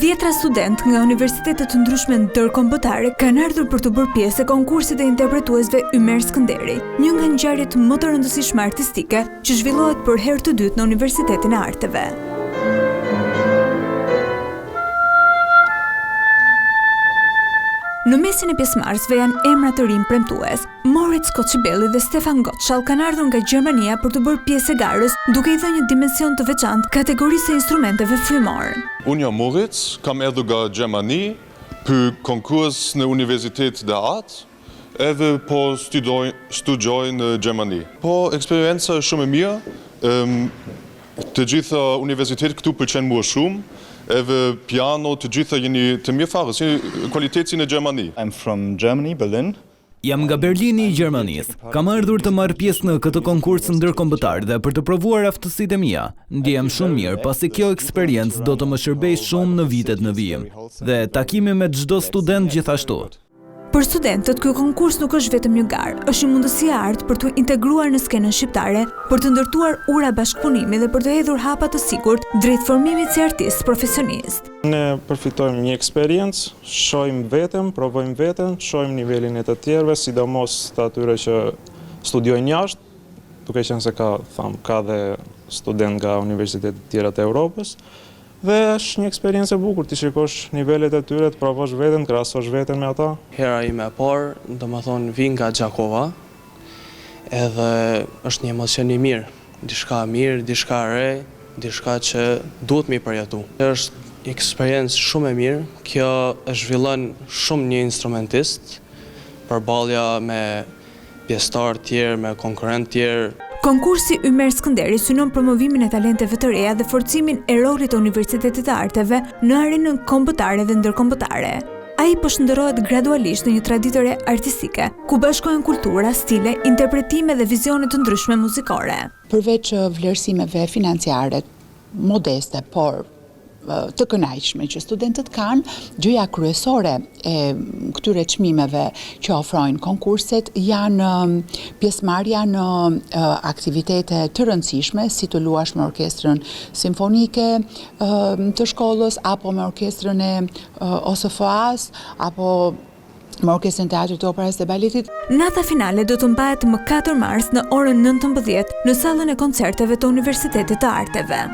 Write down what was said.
Dhjetra student nga universitetet të ndryshme ndërkombëtare kanë ardhur për të bërë pjesë e konkursit e interpretuesve Ymer Skënderi, një nga ngjarjet më të rëndësishme artistike që zhvillohet për herë të dytë në Universitetin e Arteve. Në mesin e pjesëmarrësve janë emra të rinj premtues. Moritz Koçibelli dhe Stefan Gottschall kanë ardhur nga Gjermania për të bërë pjesë e garës, duke i dhënë një dimension të veçantë kategorisë e instrumenteve frymore. Unë jam Moritz, kam erdhur nga Gjermani për konkurs në Universitet de Art, edhe po studioj në Gjermani. Po eksperienca shumë e mirë, të gjitha universitet këtu pëlqen mua shumë. Edhe piano të gjitha jeni të mirë fare, si kualiteti në Gjermani. I'm from Germany, Berlin. Jam nga Berlini i Gjermanisë. Kam ardhur të marr pjesë në këtë konkurs ndërkombëtar dhe për të provuar aftësitë e mia. Ndjehem shumë mirë, pasi kjo eksperiencë do të më shërbejë shumë në vitet në vijim. Dhe takimi me çdo student gjithashtu. Për studentët, ky konkurs nuk është vetëm një garë, është një mundësi e artë për të integruar në skenën shqiptare, për të ndërtuar ura bashkëpunimi dhe për të hedhur hapa të sigurt drejt formimit si artist profesionist. Ne përfitojmë një eksperiencë, shohim veten, provojmë veten, shohim nivelin e të tjerëve, sidomos të atyre që studiojnë jashtë, duke qenë se ka dhe student nga universitetet të tjera të Europës. Dhe është një eksperiencë e bukur, ti shikosh nivelet e tyre, të provosh veten, krahasosh veten me ata. Hera ime e parë, domethënë vi nga Gjakova, edhe është një emocion i mirë, diçka e re, diçka që duhet mi përjetu. Është një eksperiencë shumë e mirë, kjo e zhvillon shumë një instrumentist, përballja me pjesëtar tjerë, me konkurrent tjerë. Konkursi Ymer Skënderi synon promovimin e talenteve të reja dhe forcimin e rolit të Universitetit të Arteve në arenën kombëtare dhe ndërkombëtare. Ai po shndërrohet gradualisht në një traditore artistike, ku bashkohen kultura, stile, interpretime dhe vizione të ndryshme muzikore. Përveç vlerësimeve financiare modeste, por të kënaqshme që studentët kanë, gjëja kryesore e këtyre çmimeve që ofrojnë konkurset janë pjesëmarrja në aktivitete të rëndësishme, si të luash me orkestrën simfonike të shkollës, apo me orkestrën e OSFA-s, apo me orkestrën Teatrit të Operës dhe Baletit. Nata finale do të mbahet më 4 mars në orën 19 në sallën e koncerteve të Universitetit të Arteve.